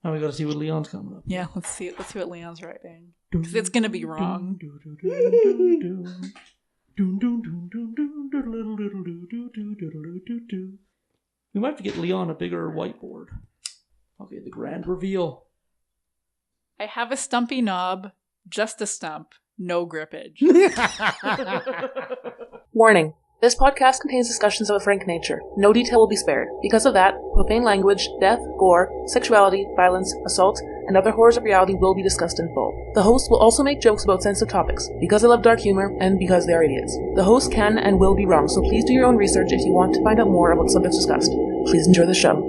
Now we gotta see what Leon's coming up. Yeah, let's see what Leon's writing. Because it's gonna be wrong. We might have to get Leon a bigger whiteboard. Okay, the grand reveal. I have a stumpy knob, just a stump, no grippage. Warning. This podcast contains discussions of a frank nature. No detail will be spared. Because of that, profane language, death, gore, sexuality, violence, assault, and other horrors of reality will be discussed in full. The host will also make jokes about sensitive topics, because they love dark humor and because they are idiots. The host can and will be wrong, so please do your own research if you want to find out more about subjects discussed. Please enjoy the show.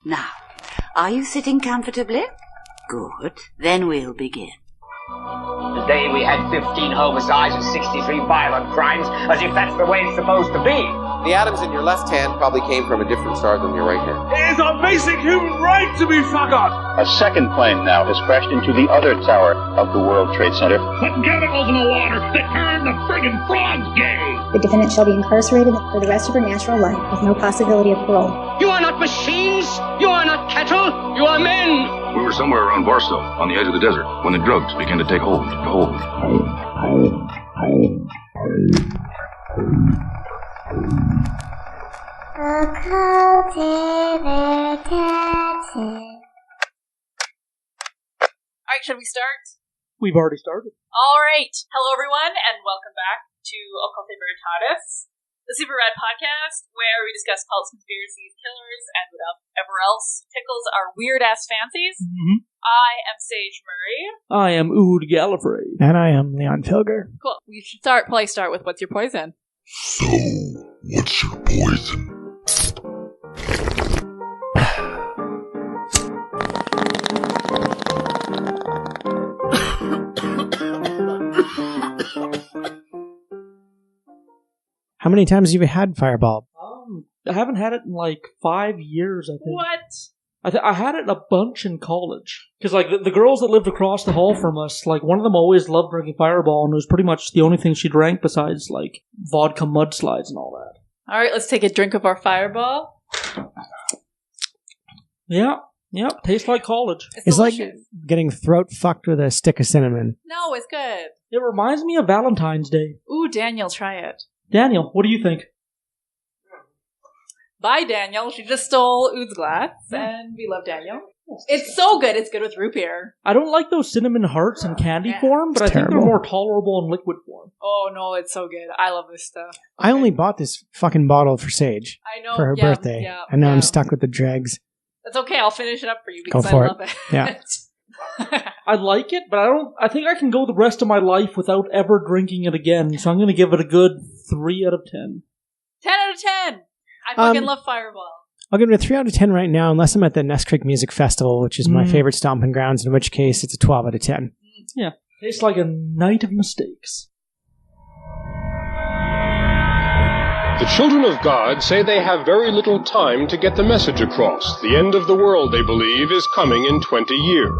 Now, are you sitting comfortably? Good. Then we'll begin. Today we had 15 homicides and 63 violent crimes, as if that's the way it's supposed to be. The atoms in your left hand probably came from a different star than your right hand. It is our basic human right to be forgotten. A second plane now has crashed into the other tower of the World Trade Center. Put chemicals in the water that turn the friggin' frogs gay. The defendant shall be incarcerated for the rest of her natural life with no possibility of parole. You are not machines. You are not cattle. You are men. We were somewhere around Barstow, on the edge of the desert, when the drugs began to take hold. Alright, should we start? We've already started. Alright. Hello everyone, and welcome back to Occulte Veritatis, the Super Rad podcast, where we discuss cults, conspiracies, killers, and whatever else tickles our weird-ass fancies. Mm-hmm. I am Sage Murray. I am Ood Gallifrey. And I am Leon Tilger. Cool. We should probably start with what's your poison? So, what's your poison? How many times have you had Fireball? I haven't had it in like 5 years, I think. What? I had it a bunch in college. Because like the girls that lived across the hall from us, like one of them always loved drinking Fireball, and it was pretty much the only thing she drank besides like vodka mudslides and all that. Alright, let's take a drink of our Fireball. Yeah, tastes like college. It's like getting throat fucked with a stick of cinnamon. No, it's good. It reminds me of Valentine's Day. Ooh, Daniel, try it. Daniel, what do you think? Bye, Daniel. She just stole Ood's glass, and we love Daniel. It's so good. It's good with root beer. I don't like those cinnamon hearts in candy form, but I think they're more tolerable in liquid form. Oh, no, it's so good. I love this stuff. I only bought this fucking bottle for Sage. I know. For her birthday. And now I'm stuck with the dregs. That's okay. I'll finish it up for you because I love it. Yeah. I like it, but I think I can go the rest of my life without ever drinking it again, so I'm going to give it a good 3 out of 10. 10 out of 10! I fucking love Fireball. I'll give it a 3 out of 10 right now, unless I'm at the Nest Creek Music Festival, which is my favorite stomping grounds, in which case it's a 12 out of 10. Yeah. Tastes like a night of mistakes. The children of God say they have very little time to get the message across. The end of the world, they believe, is coming in 20 years.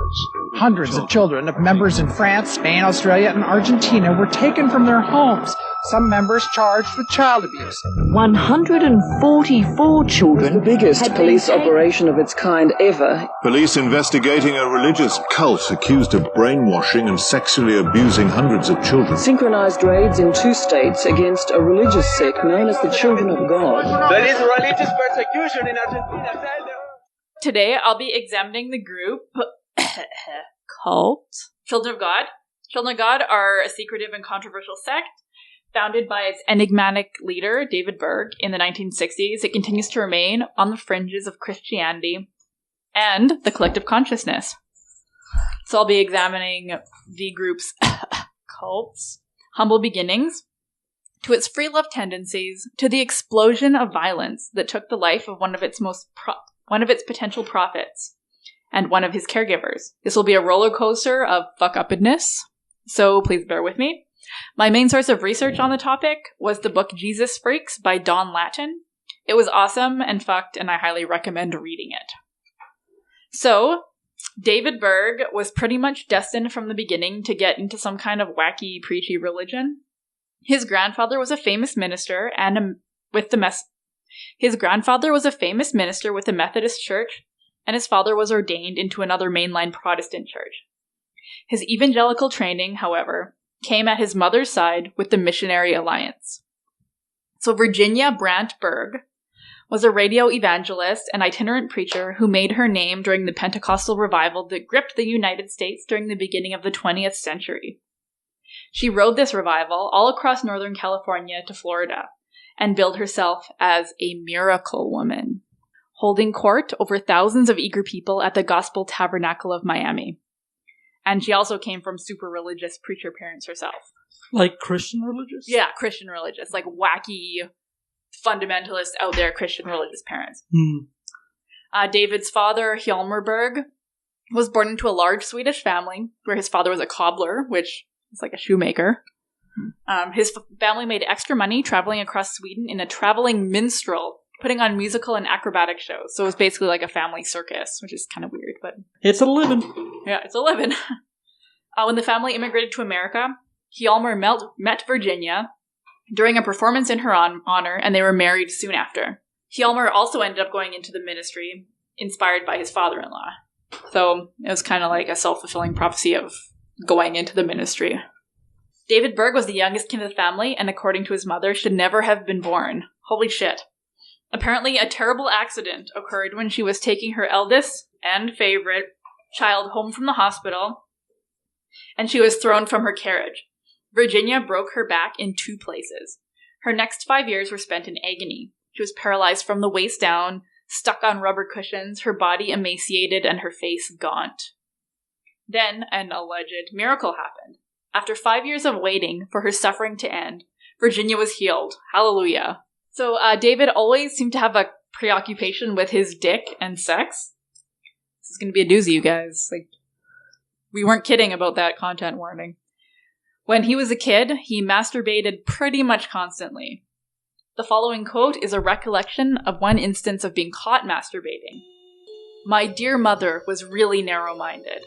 Hundreds of children of members in France, Spain, Australia, and Argentina were taken from their homes. Some members charged with child abuse. 144 children. The biggest police operation of its kind ever. Police investigating a religious cult accused of brainwashing and sexually abusing hundreds of children. Synchronized raids in 2 states against a religious sect known as the Children of God. There is religious persecution in Argentina. Today, I'll be examining the group called Children of God. Children of God are a secretive and controversial sect founded by its enigmatic leader, David Berg, in the 1960s. It continues to remain on the fringes of Christianity and the collective consciousness. So I'll be examining the group's cult's humble beginnings, to its free love tendencies, to the explosion of violence that took the life of one of its potential prophets and one of his caregivers. This will be a roller coaster of fuck-uppedness, so please bear with me. My main source of research on the topic was the book Jesus Freaks by Don Lattin. It was awesome and fucked, and I highly recommend reading it. So, David Berg was pretty much destined from the beginning to get into some kind of wacky, preachy religion. His grandfather was a famous minister and with the His grandfather was a famous minister with the Methodist Church, and his father was ordained into another mainline Protestant church. His evangelical training, however, came at his mother's side with the Missionary Alliance. So Virginia Brant Berg was a radio evangelist and itinerant preacher who made her name during the Pentecostal revival that gripped the United States during the beginning of the 20th century. She rode this revival all across Northern California to Florida and billed herself as a miracle woman, holding court over thousands of eager people at the Gospel Tabernacle of Miami. And she also came from super religious preacher parents herself. Like Christian religious? Yeah, Christian religious. Like wacky, fundamentalist, out there Christian religious parents. David's father, Hjalmar Berg, was born into a large Swedish family where his father was a cobbler, which is like a shoemaker. His family made extra money traveling across Sweden in a traveling minstrel, putting on musical and acrobatic shows. So it was basically like a family circus, which is kind of weird, but it's a living. Yeah, it's a living. When the family immigrated to America, Hjalmar met Virginia during a performance in her honor, and they were married soon after. Hjalmar also ended up going into the ministry, inspired by his father-in-law. So it was kind of like a self-fulfilling prophecy of going into the ministry. David Berg was the youngest kid of the family, and according to his mother, should never have been born. Holy shit. Apparently, a terrible accident occurred when she was taking her eldest and favorite child home from the hospital, and she was thrown from her carriage. Virginia broke her back in 2 places. Her next 5 years were spent in agony. She was paralyzed from the waist down, stuck on rubber cushions, her body emaciated, and her face gaunt. Then, an alleged miracle happened. After 5 years of waiting for her suffering to end, Virginia was healed. Hallelujah. So David always seemed to have a preoccupation with his dick and sex. This is going to be a doozy, you guys. Like, we weren't kidding about that content warning. When he was a kid, he masturbated pretty much constantly. The following quote is a recollection of one instance of being caught masturbating. "My dear mother was really narrow-minded.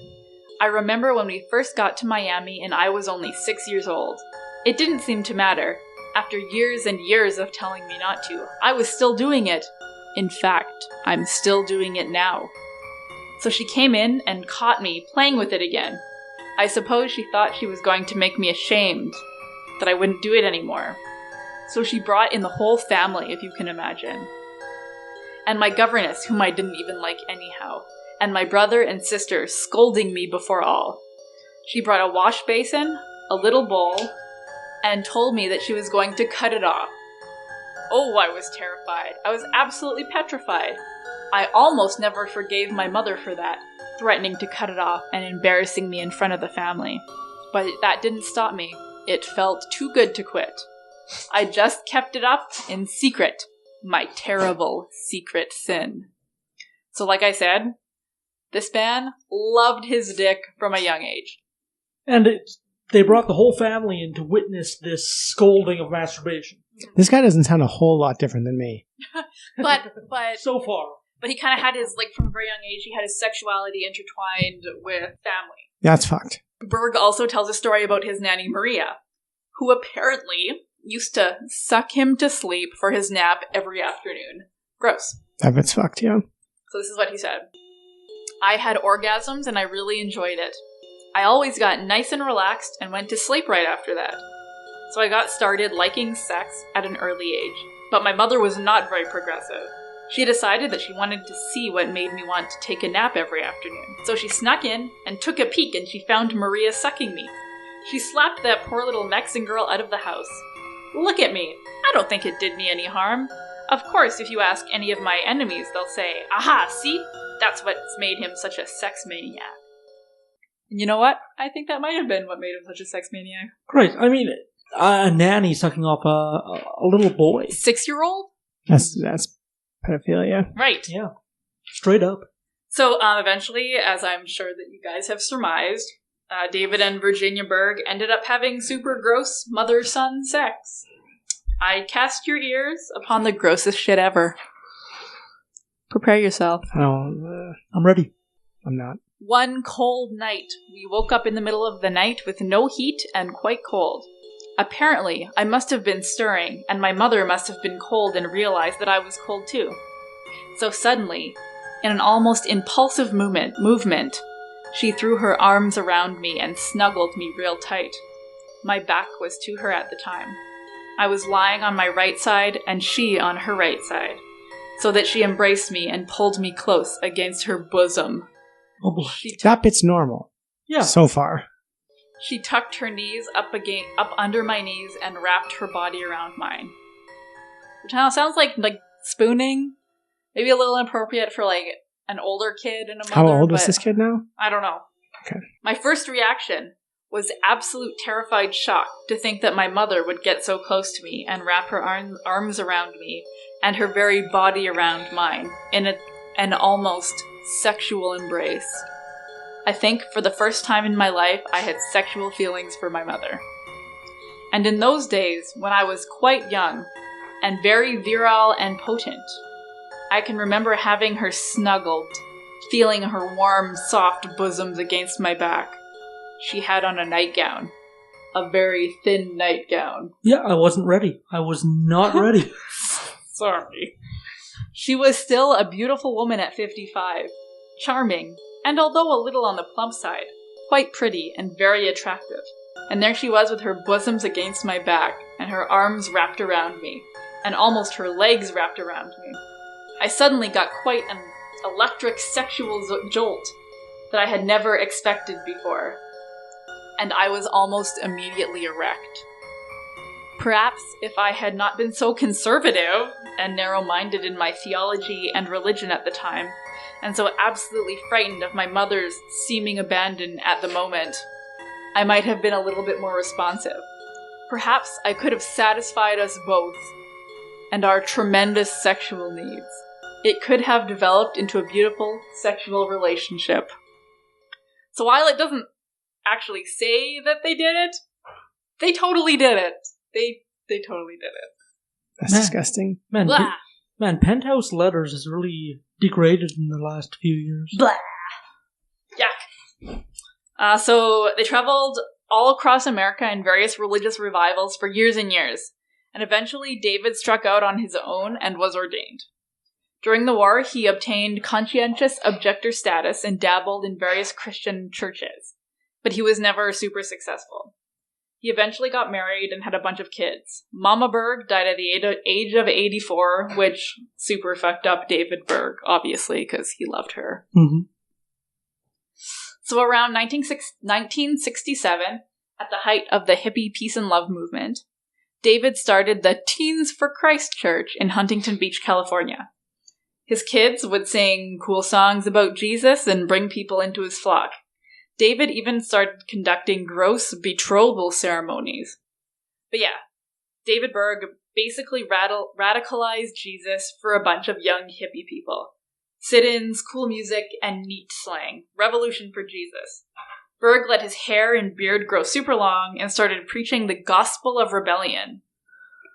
I remember when we first got to Miami and I was only 6 years old. It didn't seem to matter. After years and years of telling me not to, I was still doing it. In fact, I'm still doing it now. So she came in and caught me playing with it again. I suppose she thought she was going to make me ashamed, that I wouldn't do it anymore. So she brought in the whole family, if you can imagine. And my governess, whom I didn't even like anyhow. And my brother and sister scolding me before all. She brought a wash basin, a little bowl, and told me that she was going to cut it off. Oh, I was terrified. I was absolutely petrified. I almost never forgave my mother for that, threatening to cut it off and embarrassing me in front of the family. But that didn't stop me. It felt too good to quit. I just kept it up in secret. My terrible secret sin." So like I said, this man loved his dick from a young age. And they brought the whole family in to witness this scolding of masturbation. This guy doesn't sound a whole lot different than me. But so far. But he kind of had his, like, from a very young age, he had his sexuality intertwined with family. That's fucked. Berg also tells a story about his nanny Maria, who apparently used to suck him to sleep for his nap every afternoon. Gross. That's fucked, yeah. So this is what he said. "I had orgasms and I really enjoyed it. I always got nice and relaxed and went to sleep right after that. So I got started liking sex at an early age. But my mother was not very progressive. She decided that she wanted to see what made me want to take a nap every afternoon. So she snuck in and took a peek and she found Maria sucking me. She slapped that poor little Mexican girl out of the house. Look at me. I don't think it did me any harm. Of course, if you ask any of my enemies, they'll say, 'Aha, see? That's what's made him such a sex maniac.'" And you know what? I think that might have been what made him such a sex maniac. Great. I mean, a nanny sucking off a little boy. 6-year-old? That's pedophilia. Right. Yeah. Straight up. So eventually, as I'm sure that you guys have surmised, David and Virginia Berg ended up having super gross mother-son sex. I cast your ears upon the grossest shit ever. Prepare yourself. I'm ready. I'm not. One cold night, we woke up in the middle of the night with no heat and quite cold. Apparently, I must have been stirring, and my mother must have been cold and realized that I was cold too. So suddenly, in an almost impulsive movement, she threw her arms around me and snuggled me real tight. My back was to her at the time. I was lying on my right side and she on her right side, so that she embraced me and pulled me close against her bosom. Oh boy. That bit's normal. Yeah. So far. She tucked her knees up under my knees and wrapped her body around mine. Which now sounds like spooning. Maybe a little inappropriate for like an older kid and a mother. How old was this kid now? I don't know. Okay. My first reaction was absolute terrified shock to think that my mother would get so close to me and wrap her arms around me and her very body around mine in an almost sexual embrace. I think for the first time in my life, I had sexual feelings for my mother. And in those days, when I was quite young and very virile and potent, I can remember having her snuggled, feeling her warm, soft bosoms against my back. She had on a nightgown. A very thin nightgown. Yeah, I wasn't ready. I was not ready. Sorry. She was still a beautiful woman at 55. Charming, and although a little on the plump side, quite pretty and very attractive. And there she was with her bosoms against my back, and her arms wrapped around me, and almost her legs wrapped around me. I suddenly got quite an electric sexual jolt that I had never expected before. And I was almost immediately erect. Perhaps if I had not been so conservative and narrow-minded in my theology and religion at the time, and so absolutely frightened of my mother's seeming abandon at the moment, I might have been a little bit more responsive. Perhaps I could have satisfied us both and our tremendous sexual needs. It could have developed into a beautiful sexual relationship. So while it doesn't actually say that they did it, they totally did it. They totally did it. That's disgusting. Man, Penthouse Letters has really degraded in the last few years. Blah. Yuck. So they traveled all across America in various religious revivals for years and years, and eventually David struck out on his own and was ordained. During the war, he obtained conscientious objector status and dabbled in various Christian churches, but he was never super successful. He eventually got married and had a bunch of kids. Mama Berg died at the age of 84, which super fucked up David Berg, obviously, because he loved her. Mm-hmm. So around 1967, at the height of the hippie peace and love movement, David started the Teens for Christ Church in Huntington Beach, California. His kids would sing cool songs about Jesus and bring people into his flock. David even started conducting gross betrothal ceremonies. But yeah, David Berg basically radicalized Jesus for a bunch of young hippie people. Sit-ins, cool music, and neat slang. Revolution for Jesus. Berg let his hair and beard grow super long and started preaching the gospel of rebellion.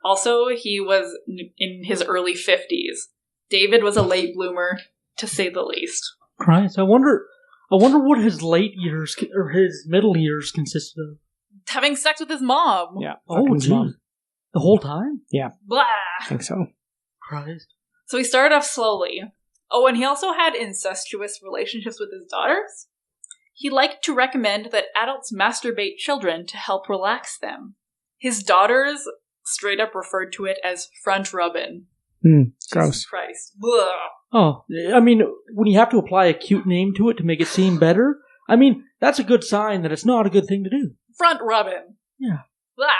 Also, he was in his early 50s. David was a late bloomer, to say the least. Christ, I wonder what his late years or his middle years consisted of. Having sex with his mom. Yeah. Oh, geez. Mom. The whole time? Yeah. Blah. I think so. Christ. So he started off slowly. Oh, and he also had incestuous relationships with his daughters. He liked to recommend that adults masturbate children to help relax them. His daughters straight up referred to it as front rubbin'. Gross. Jesus Christ. Blah. Oh, I mean, when you have to apply a cute name to it to make it seem better, I mean, that's a good sign that it's not a good thing to do. Front rubbin'. Yeah. Blah.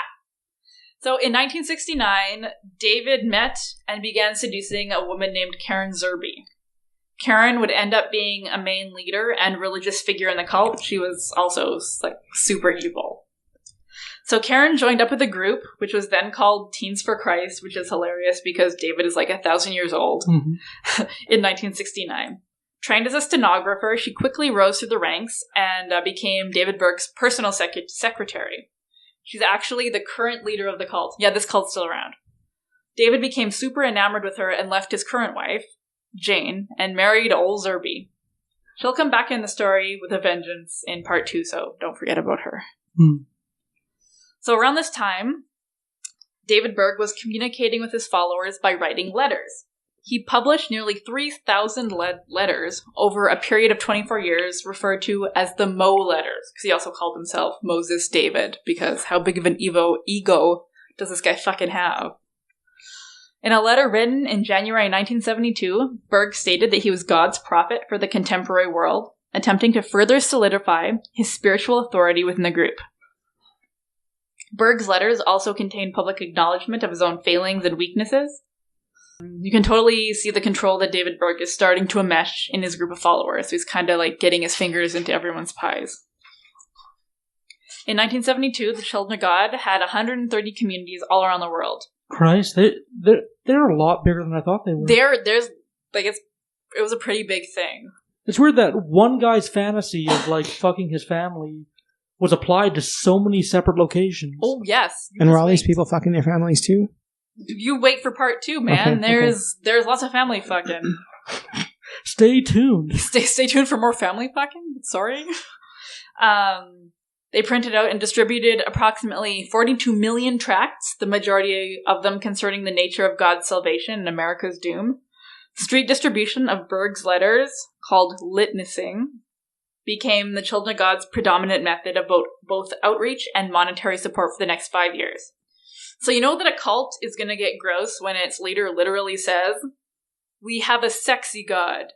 So in 1969, David met and began seducing a woman named Karen Zerby. Karen would end up being a main leader and religious figure in the cult. She was also like super evil. So Karen joined up with a group, which was then called Teens for Christ, which is hilarious because David is like 1,000 years old, in 1969. Trained as a stenographer, she quickly rose through the ranks and became David Berg's personal secretary. She's actually the current leader of the cult. Yeah, this cult's still around. David became super enamored with her and left his current wife, Jane, and married old Zerby. She'll come back in the story with a vengeance in part 2, so don't forget about her. So around this time, David Berg was communicating with his followers by writing letters. He published nearly 3,000 letters over a period of 24 years, referred to as the Mo letters, because he also called himself Moses David, because how big of an ego does this guy fucking have? In a letter written in January 1972, Berg stated that he was God's prophet for the contemporary world, attempting to further solidify his spiritual authority within the group. Berg's letters also contained public acknowledgement of his own failings and weaknesses. You can totally see the control that David Berg is starting to enmesh in his group of followers. So he's kind of like getting his fingers into everyone's pies. In 1972, the Children of God had 130 communities all around the world. Christ, they're a lot bigger than I thought they were. There's like it was a pretty big thing. It's weird that one guy's fantasy of like fucking his family was applied to so many separate locations. Oh yes, and were all these people fucking their families too? You wait for part 2, man. Okay, there's lots of family fucking. Stay tuned. Stay tuned for more family fucking. Sorry. They printed out and distributed approximately 42 million tracts, the majority of them concerning the nature of God's salvation and America's doom. Street distribution of Berg's letters, called litnessing, became the Children of God's predominant method of both outreach and monetary support for the next 5 years. So you know that a cult is going to get gross when its leader literally says, "We have a sexy God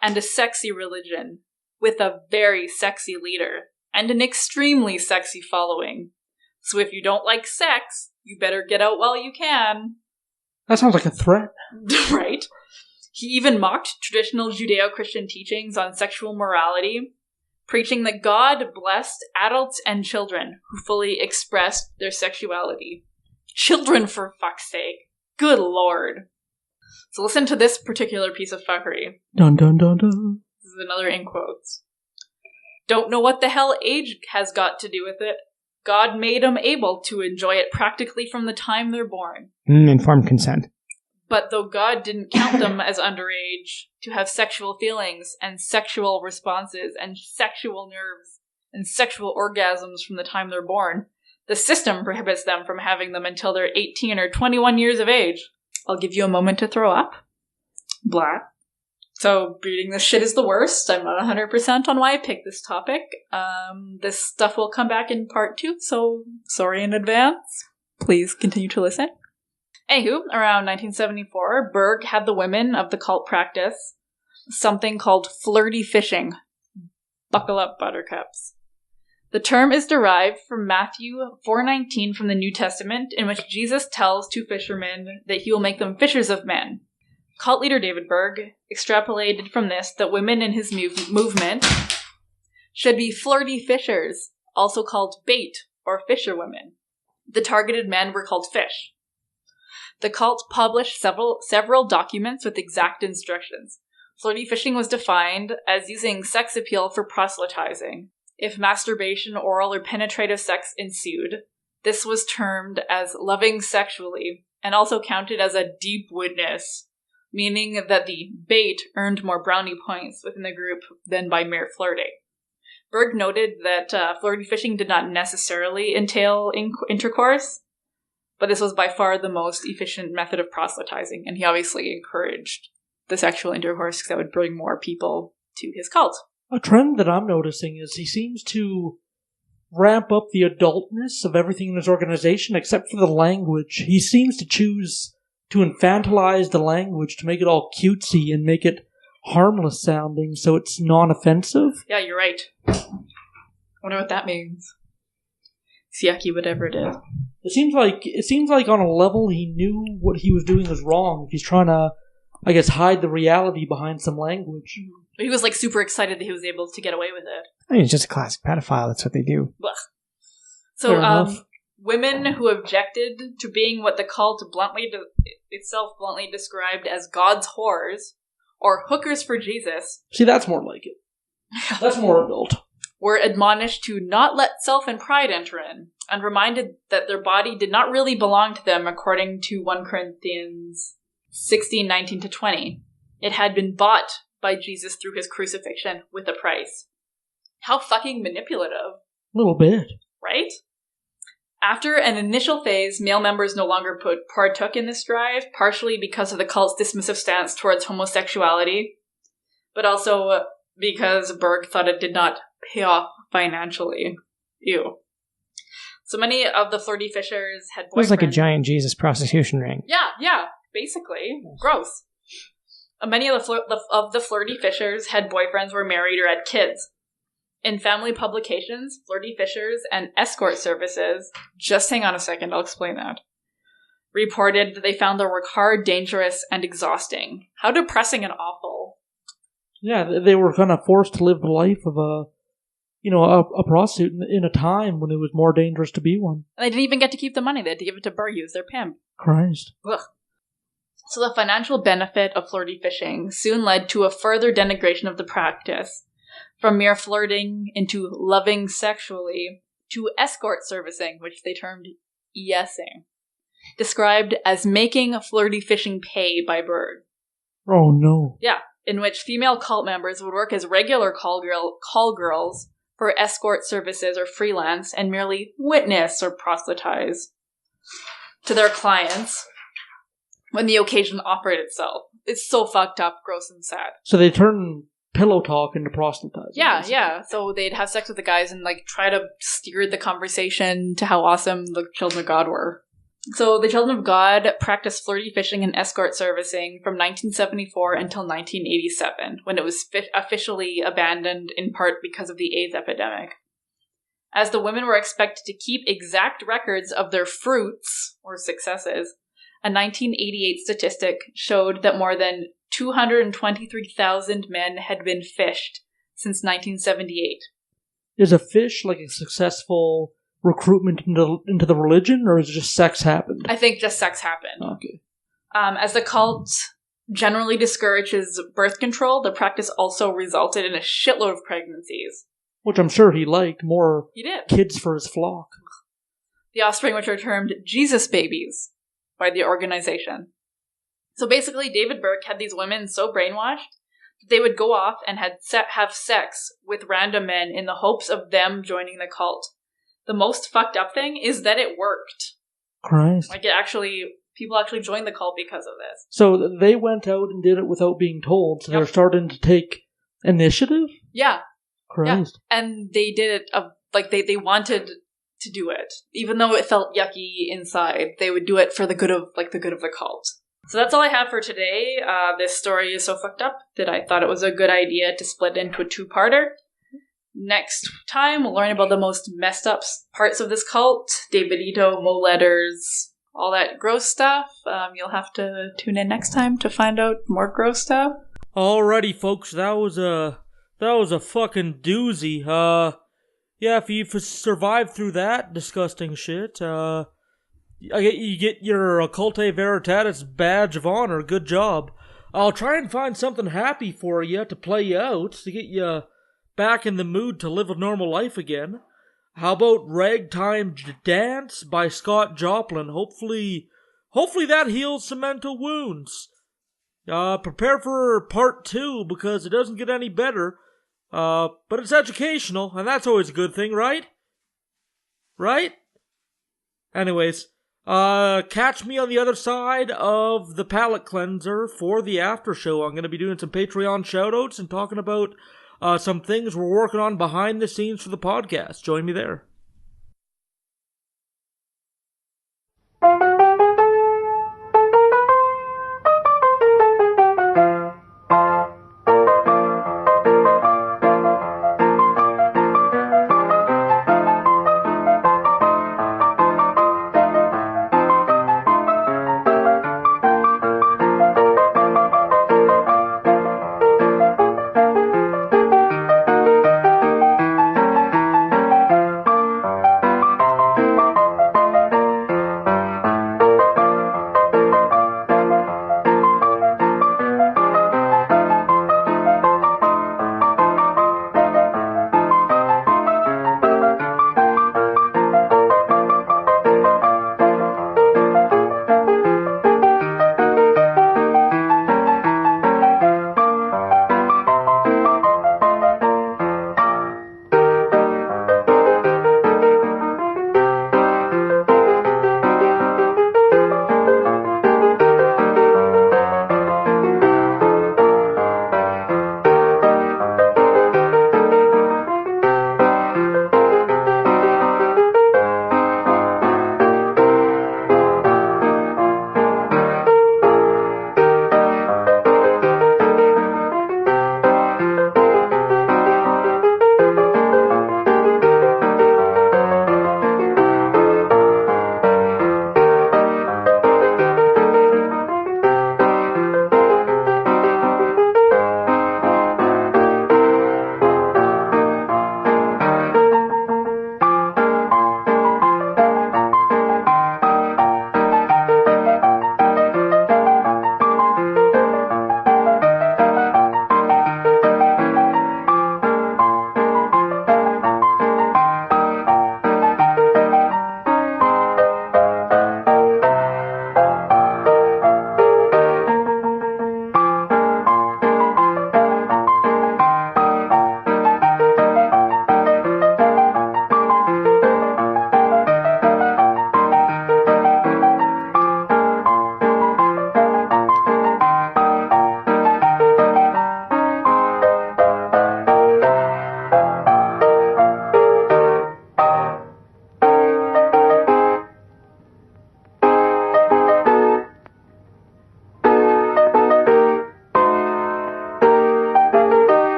and a sexy religion with a very sexy leader and an extremely sexy following. So if you don't like sex, you better get out while you can." That sounds like a threat. Right? He even mocked traditional Judeo-Christian teachings on sexual morality, preaching that God blessed adults and children who fully expressed their sexuality. Children, for fuck's sake. Good lord. So listen to this particular piece of fuckery. Dun dun dun dun. This is another in quotes. "Don't know what the hell age has got to do with it. God made them able to enjoy it practically from the time they're born. Informed consent. But though God didn't count them as underage to have sexual feelings and sexual responses and sexual nerves and sexual orgasms from the time they're born, the system prohibits them from having them until they're 18 or 21 years of age. I'll give you a moment to throw up." Blah. So, reading this shit is the worst. I'm not 100% on why I picked this topic. This stuff will come back in part 2, so sorry in advance. Please continue to listen. Anywho, around 1974, Berg had the women of the cult practice something called flirty fishing. Buckle up, buttercups. The term is derived from Matthew 4:19 from the New Testament, in which Jesus tells two fishermen that he will make them fishers of men. Cult leader David Berg extrapolated from this that women in his movement should be flirty fishers, also called bait or fisherwomen. The targeted men were called fish. The cult published several documents with exact instructions. Flirty fishing was defined as using sex appeal for proselytizing. If masturbation, oral, or penetrative sex ensued, this was termed as loving sexually, and also counted as a deep witness, meaning that the bait earned more brownie points within the group than by mere flirting. Berg noted that flirty fishing did not necessarily entail intercourse, but this was by far the most efficient method of proselytizing, and he obviously encouraged the sexual intercourse because that would bring more people to his cult. A trend that I'm noticing is he seems to ramp up the adultness of everything in his organization except for the language. He seems to choose to infantilize the language to make it all cutesy and make it harmless sounding so it's non-offensive. Yeah, you're right. I wonder what that means. It's yucky, whatever it is. It seems like on a level he knew what he was doing was wrong. He's trying to, I guess, hide the reality behind some language. He was like super excited that he was able to get away with it. I mean, it's just a classic pedophile. That's what they do. Blech. So, women who objected to being what the cult itself bluntly described as God's whores, or hookers for Jesus. See, that's more like it. That's more adult. Were admonished to not let self and pride enter in, and reminded that their body did not really belong to them according to 1 Corinthians 16:19-20. It had been bought by Jesus through his crucifixion with a price. How fucking manipulative. A little bit. Right? After an initial phase, male members no longer partook in this drive, partially because of the cult's dismissive stance towards homosexuality, but also because Berg thought it did not pay off financially. Ew. So many of the flirty fishers had boyfriends. It was like a giant Jesus prostitution ring. Yeah, basically. Gross. Many of the flirty fishers had boyfriends, were married, or had kids. In family publications, flirty fishers and escort services, just hang on a second, I'll explain that, reported that they found their work hard, dangerous, and exhausting. How depressing and awful. Yeah, they were kind of forced to live the life of a prostitute in a time when it was more dangerous to be one. And they didn't even get to keep the money. They had to give it to Berg, who was their pimp. Christ. Ugh. So the financial benefit of flirty fishing soon led to a further denigration of the practice, from mere flirting into loving sexually to escort servicing, which they termed ESing, described as making flirty fishing pay by Berg. Oh no. Yeah, in which female cult members would work as regular call girls for escort services or freelance and merely witness or proselytize to their clients when the occasion offered itself. It's so fucked up, gross, and sad. So they turn pillow talk into proselytizing. Yeah. So they'd have sex with the guys and try to steer the conversation to how awesome the children of God were. So the children of God practiced flirty fishing and escort servicing from 1974 until 1987, when it was officially abandoned in part because of the AIDS epidemic. As the women were expected to keep exact records of their fruits, or successes, a 1988 statistic showed that more than 223,000 men had been fished since 1978. Is a fish like a successful recruitment into the religion, or is it just sex happened? I think just sex happened. Okay. As the cult generally discourages birth control, the practice also resulted in a shitload of pregnancies. Which I'm sure he liked. More He did. kids for his flock. The offspring, which are termed Jesus babies by the organization. So basically, David Berg had these women so brainwashed that they would go off and have sex with random men in the hopes of them joining the cult. The most fucked up thing is that it worked. Christ. People actually joined the cult because of this. So they went out and did it without being told, so they're starting to take initiative? Yeah. Christ. Yeah. And they did it, they wanted to do it. Even though it felt yucky inside, they would do it for the good of the cult. So that's all I have for today. This story is so fucked up that I thought it was a good idea to split into a two-parter. Next time, we'll learn about the most messed up parts of this cult, Davidito, Mo letters, all that gross stuff. You'll have to tune in next time to find out more gross stuff. Alrighty, folks, that was a fucking doozy. Yeah, if you've survived through that disgusting shit, you get your Occulte Veritatis badge of honor. Good job. I'll try and find something happy for you to play you out to get you back in the mood to live a normal life again. How about Ragtime Dance by Scott Joplin? Hopefully that heals some mental wounds. Prepare for part 2 because it doesn't get any better. But it's educational, and that's always a good thing, right? Right? Anyways, catch me on the other side of the palate cleanser for the after show. I'm going to be doing some Patreon shoutouts and talking about some things we're working on behind the scenes for the podcast. Join me there.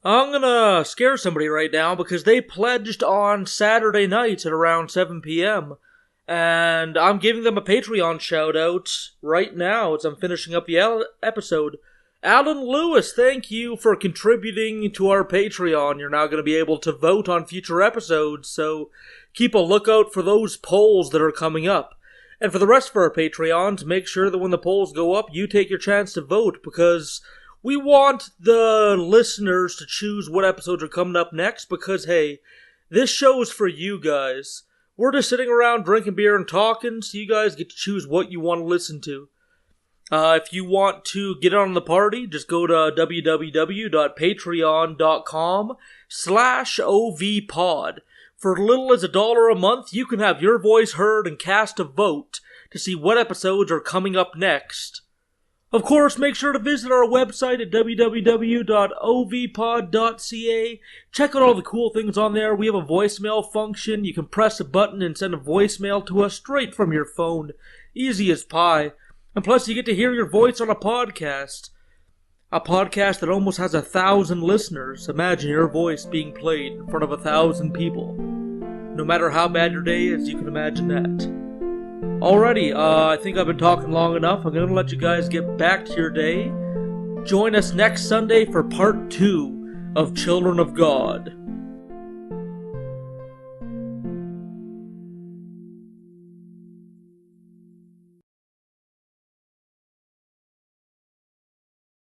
I'm gonna scare somebody right now because they pledged on Saturday night at around 7 p.m. And I'm giving them a Patreon shout-out right now as I'm finishing up the episode. Alan Lewis, thank you for contributing to our Patreon. You're now going to be able to vote on future episodes, so keep a lookout for those polls that are coming up. And for the rest of our Patreons, make sure that when the polls go up, you take your chance to vote, because we want the listeners to choose what episodes are coming up next, because, hey, this show is for you guys. We're just sitting around drinking beer and talking, so you guys get to choose what you want to listen to. If you want to get on the party, just go to www.patreon.com/ovpod. For as little as $1 a month, you can have your voice heard and cast a vote to see what episodes are coming up next. Of course, make sure to visit our website at www.ovpod.ca. Check out all the cool things on there. We have a voicemail function. You can press a button and send a voicemail to us straight from your phone. Easy as pie. And plus, you get to hear your voice on a podcast. A podcast that almost has 1,000 listeners. Imagine your voice being played in front of 1,000 people. No matter how bad your day is, you can imagine that. Alrighty, I think I've been talking long enough. I'm going to let you guys get back to your day. Join us next Sunday for part 2 of Children of God.